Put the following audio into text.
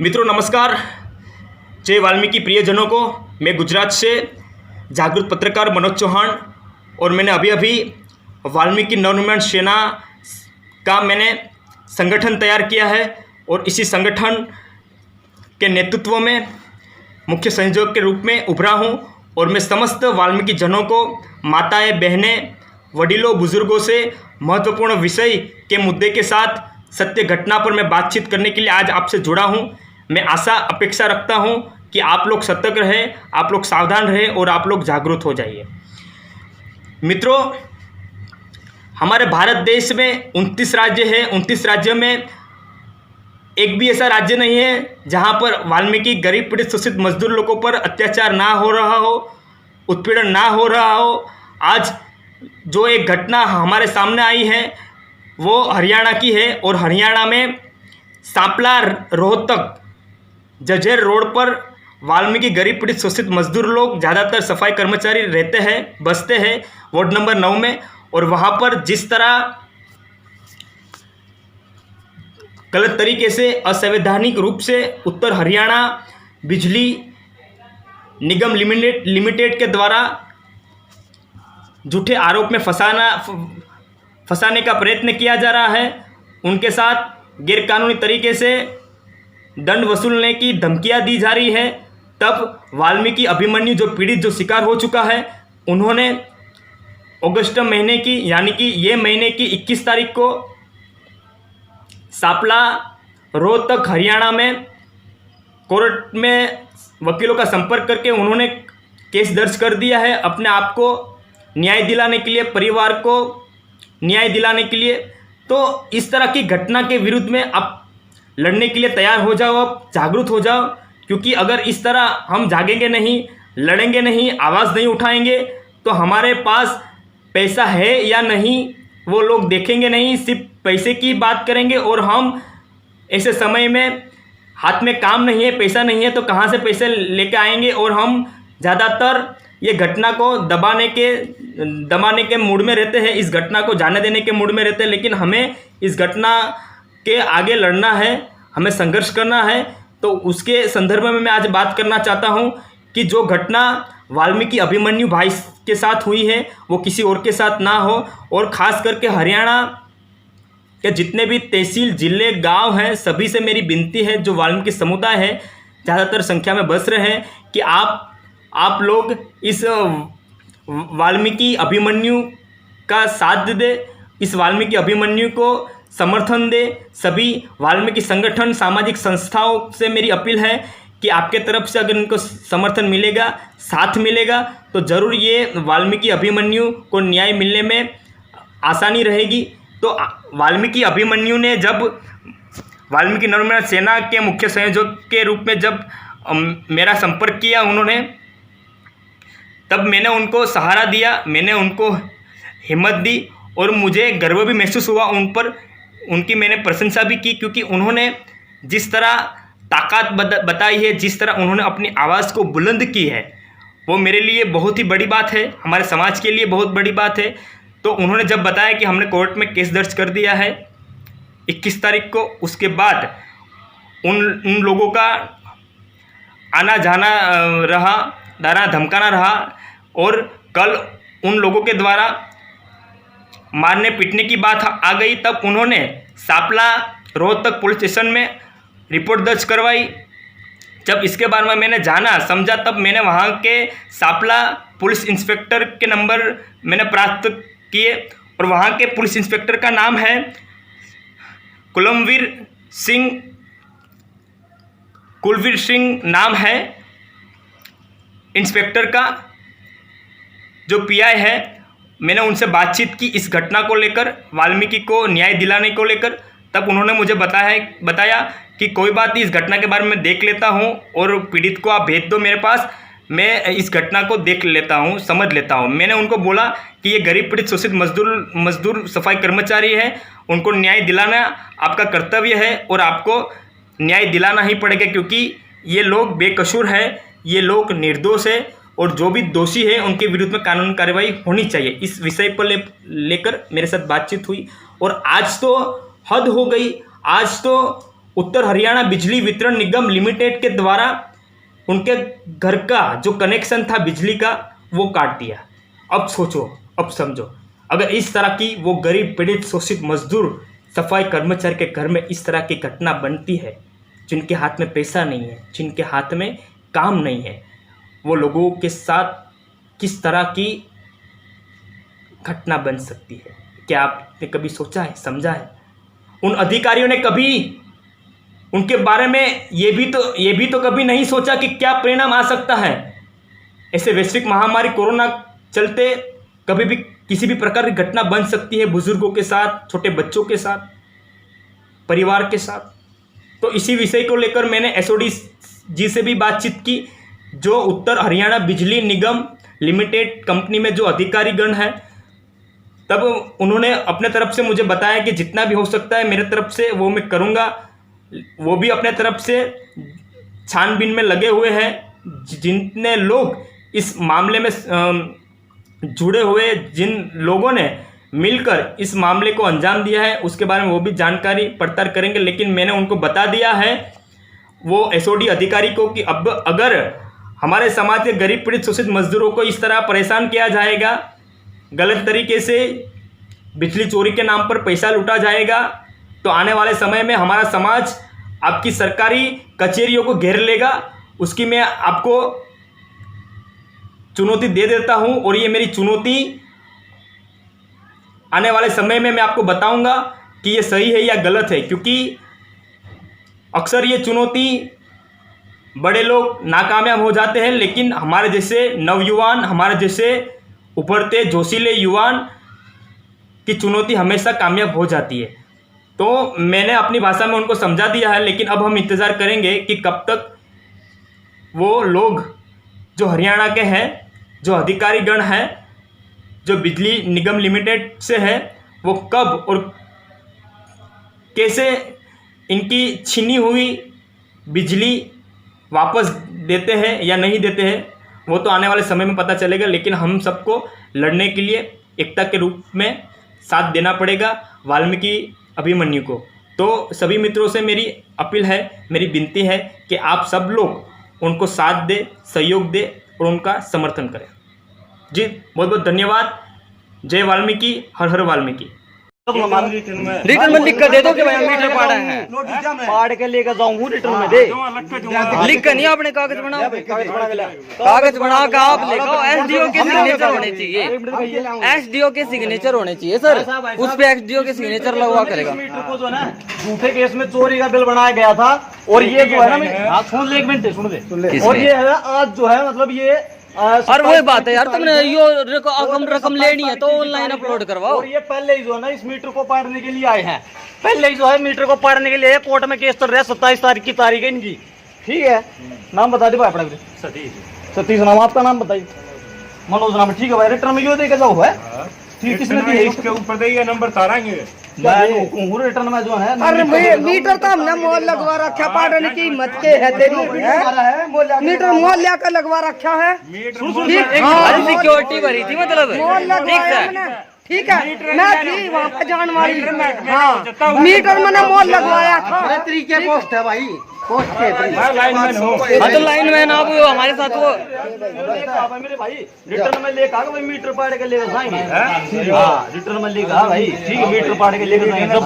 मित्रों नमस्कार। जय वाल्मीकि प्रियजनों को। मैं गुजरात से जागरूक पत्रकार मनोज चौहान और मैंने अभी वाल्मीकि नवनिर्माण सेना का संगठन तैयार किया है और इसी संगठन के नेतृत्व में मुख्य संयोजक के रूप में उभरा हूं और मैं समस्त वाल्मीकि जनों को, माताएं, बहनें, वडीलों, बुजुर्गों से महत्वपूर्ण विषय के मुद्दे के साथ सत्य घटना पर मैं बातचीत करने के लिए आज आपसे जुड़ा हूं। मैं आशा अपेक्षा रखता हूं कि आप लोग सतर्क रहें, आप लोग सावधान रहें और आप लोग जागरूक हो जाइए। मित्रों, हमारे भारत देश में 29 राज्य है। 29 राज्यों में एक भी ऐसा राज्य नहीं है जहां पर वाल्मीकि गरीब पीड़ित शोषित मजदूर लोगों पर अत्याचार ना हो रहा हो, उत्पीड़न ना हो रहा हो। आज जो एक घटना हमारे सामने आई है वो हरियाणा की है और हरियाणा में सांपला रोहतक जजेर रोड पर वाल्मीकि गरीब पीड़ित शोषित मजदूर लोग, ज़्यादातर सफाई कर्मचारी रहते हैं, बसते हैं वार्ड नंबर 9 में। और वहाँ पर जिस तरह गलत तरीके से, असंवैधानिक रूप से उत्तर हरियाणा बिजली निगम लिमिटेड के द्वारा झूठे आरोप में फंसाने का प्रयत्न किया जा रहा है, उनके साथ गैरकानूनी तरीके से दंड वसूलने की धमकियां दी जा रही है, तब वाल्मीकि अभिमन्यु जो पीड़ित, जो शिकार हो चुका है, उन्होंने अगस्त महीने की यानी कि ये महीने की 21 तारीख को सांपला रोहतक हरियाणा में कोर्ट में वकीलों का संपर्क करके उन्होंने केस दर्ज कर दिया है अपने आप को न्याय दिलाने के लिए, परिवार को न्याय दिलाने के लिए। तो इस तरह की घटना के विरुद्ध में आप लड़ने के लिए तैयार हो जाओ, आप जागरूक हो जाओ, क्योंकि अगर इस तरह हम जागेंगे नहीं, लड़ेंगे नहीं, आवाज़ नहीं उठाएंगे तो हमारे पास पैसा है या नहीं वो लोग देखेंगे नहीं, सिर्फ पैसे की बात करेंगे। और हम ऐसे समय में हाथ में काम नहीं है, पैसा नहीं है, तो कहाँ से पैसे लेके आएंगे। और हम ज़्यादातर ये घटना को दबाने के मूड में रहते हैं, इस घटना को जाने देने के मूड में रहते हैं, लेकिन हमें इस घटना के आगे लड़ना है, हमें संघर्ष करना है। तो उसके संदर्भ में मैं आज बात करना चाहता हूं कि जो घटना वाल्मीकि अभिमन्यु भाई के साथ हुई है वो किसी और के साथ ना हो। और ख़ास करके हरियाणा के जितने भी तहसील, जिले, गांव हैं, सभी से मेरी विनती है, जो वाल्मीकि समुदाय है, ज़्यादातर संख्या में बस रहे हैं, कि आप लोग इस वाल्मीकि अभिमन्यु का साथ दे, इस वाल्मीकि अभिमन्यु को समर्थन दे। सभी वाल्मीकि संगठन, सामाजिक संस्थाओं से मेरी अपील है कि आपके तरफ से अगर इनको समर्थन मिलेगा, साथ मिलेगा, तो ज़रूर ये वाल्मीकि अभिमन्यु को न्याय मिलने में आसानी रहेगी। तो वाल्मीकि अभिमन्यु ने जब वाल्मीकि नवनिर्माण सेना के मुख्य संयोजक के रूप में जब मेरा संपर्क किया उन्होंने, तब मैंने उनको सहारा दिया, मैंने उनको हिम्मत दी और मुझे गर्व भी महसूस हुआ उन पर। उनकी मैंने प्रशंसा भी की, क्योंकि उन्होंने जिस तरह ताकत बताई है, जिस तरह उन्होंने अपनी आवाज़ को बुलंद की है, वो मेरे लिए बहुत ही बड़ी बात है, हमारे समाज के लिए बहुत बड़ी बात है। तो उन्होंने जब बताया कि हमने कोर्ट में केस दर्ज कर दिया है 21 तारीख को, उसके बाद उन लोगों का आना जाना रहा, डरा धमकाना रहा, और कल उन लोगों के द्वारा मारने पीटने की बात आ गई। तब उन्होंने सांपला रोहतक पुलिस स्टेशन में रिपोर्ट दर्ज करवाई। जब इसके बारे में मैंने जाना, समझा, तब मैंने वहाँ के सांपला पुलिस इंस्पेक्टर के नंबर मैंने प्राप्त किए और वहाँ के पुलिस इंस्पेक्टर का नाम है कुलवीर सिंह नाम है इंस्पेक्टर का, जो पीआई है। मैंने उनसे बातचीत की इस घटना को लेकर, वाल्मीकि को न्याय दिलाने को लेकर। तब उन्होंने मुझे बताया कि कोई बात नहीं, इस घटना के बारे में देख लेता हूं और पीड़ित को आप भेज दो मेरे पास, मैं इस घटना को देख लेता हूं, समझ लेता हूं। मैंने उनको बोला कि ये गरीब पीड़ित शोषित मजदूर सफाई कर्मचारी है, उनको न्याय दिलाना आपका कर्तव्य है और आपको न्याय दिलाना ही पड़ेगा, क्योंकि ये लोग बेकसूर है, ये लोग निर्दोष है और जो भी दोषी है उनके विरुद्ध में कानूनी कार्रवाई होनी चाहिए। इस विषय पर लेकर मेरे साथ बातचीत हुई और आज तो हद हो गई। आज तो उत्तर हरियाणा बिजली वितरण निगम लिमिटेड के द्वारा उनके घर का जो कनेक्शन था बिजली का वो काट दिया। अब सोचो, अब समझो, अगर इस तरह की वो गरीब पीड़ित शोषित मजदूर सफाई कर्मचारी के घर में इस तरह की घटना बनती है, जिनके हाथ में पैसा नहीं है, जिनके हाथ में काम नहीं है, वो लोगों के साथ किस तरह की घटना बन सकती है? क्या आपने कभी सोचा है, समझा है? उन अधिकारियों ने कभी उनके बारे में ये भी तो कभी नहीं सोचा कि क्या परिणाम आ सकता है। ऐसे वैश्विक महामारी कोरोना चलते कभी भी किसी भी प्रकार की घटना बन सकती है, बुजुर्गों के साथ, छोटे बच्चों के साथ, परिवार के साथ। तो इसी विषय को लेकर मैंने एसओडी जी से भी बातचीत की, जो उत्तर हरियाणा बिजली निगम लिमिटेड कंपनी में जो अधिकारीगण है। तब उन्होंने अपने तरफ से मुझे बताया कि जितना भी हो सकता है मेरे तरफ से वो मैं करूँगा। वो भी अपने तरफ से छानबीन में लगे हुए हैं। जितने लोग इस मामले में जुड़े हुए, जिन लोगों ने मिलकर इस मामले को अंजाम दिया है, उसके बारे में वो भी जानकारी पड़ताल करेंगे। लेकिन मैंने उनको बता दिया है, वो एसओडी अधिकारी को, कि अब अगर हमारे समाज के गरीब पीड़ित शोषित मजदूरों को इस तरह परेशान किया जाएगा, गलत तरीके से बिजली चोरी के नाम पर पैसा लूटा जाएगा, तो आने वाले समय में हमारा समाज आपकी सरकारी कचहरियों को घेर लेगा। उसकी मैं आपको चुनौती दे देता हूं, और ये मेरी चुनौती आने वाले समय में मैं आपको बताऊंगा कि ये सही है या गलत है। क्योंकि अक्सर ये चुनौती बड़े लोग नाकामयाब हो जाते हैं, लेकिन हमारे जैसे नवयुवान, हमारे जैसे उभरते जोशीले युवान की चुनौती हमेशा कामयाब हो जाती है। तो मैंने अपनी भाषा में उनको समझा दिया है, लेकिन अब हम इंतज़ार करेंगे कि कब तक वो लोग जो हरियाणा के हैं, जो अधिकारीगण हैं, जो बिजली निगम लिमिटेड से है, वो कब और कैसे इनकी छीनी हुई बिजली वापस देते हैं या नहीं देते हैं, वो तो आने वाले समय में पता चलेगा। लेकिन हम सबको लड़ने के लिए एकता के रूप में साथ देना पड़ेगा वाल्मीकि अभिमन्यु को। तो सभी मित्रों से मेरी अपील है, मेरी विनती है कि आप सब लोग उनको साथ दें, सहयोग दें और उनका समर्थन करें। जी बहुत बहुत धन्यवाद। जय वाल्मीकि, हर हर वाल्मीकि। रिटर्न में लिख कर दे दो कि भाई मीटर पाड़ा है, पाड़ के लेकर जाऊंगा रिटर्न में दे, लिख कर नहीं, आपने कागज बनाओ, कागज बना के आप लेकर एसडीओ के सिग्नेचर होने चाहिए, एसडीओ के सिग्नेचर होने चाहिए सर, उस पे एसडीओ के सिग्नेचर लगवा करेगा। मीटर को जो है ना झूठे केस में चोरी का बिल बनाया गया था, और ये जो है ना, सुन ले एक मिनट, सुन ले, और ये है आज जो है मतलब ये और वही बात है यार, तुमने यो रकम लेनी है तो ऑनलाइन अपलोड करवाओ। और ये पहले ही जो है ना इस मीटर को पाड़ने के लिए आए हैं, पहले ही जो है मीटर को पाड़ने के लिए कोर्ट में केस चल रहा है। 27 तारीख की तारीख है इनकी, ठीक है। नाम बता दे भाई अपना, सतीश नाम, आपका नाम बताइए। मनोज नाम, ठीक है भाई। रिटर्न में यो देके जाओ है, ठीक, किसने दिया? इसके ऊपर देखिए नंबर तारांगे रिटर्न में जो है। अरे मीटर तो हमने मोल लगवा रखा, पाड़ने की हिम्मत के है तेरी, मीटर मोल लेकर लगवा रखा है, सिक्योरिटी भरी थी मतलब, मोल लगवाया हमने, ठीक है। मैं थी वहाँ पे जान वाली, हाँ मीटर मैंने मोल लगवाया था। तरीके पोस्ट है भाई, पोस्ट के लाइनमैन हो। हाँ तो लाइनमैन आप वो हमारे साथ वो मेरे भाई रिटर्न में लेकर भाई मीटर पाड़ के लेकर जाएंगे। हाँ रिटर्न में लेकर भाई, ठीक है, मीटर पाड़ के लेकर जाएंगे सब।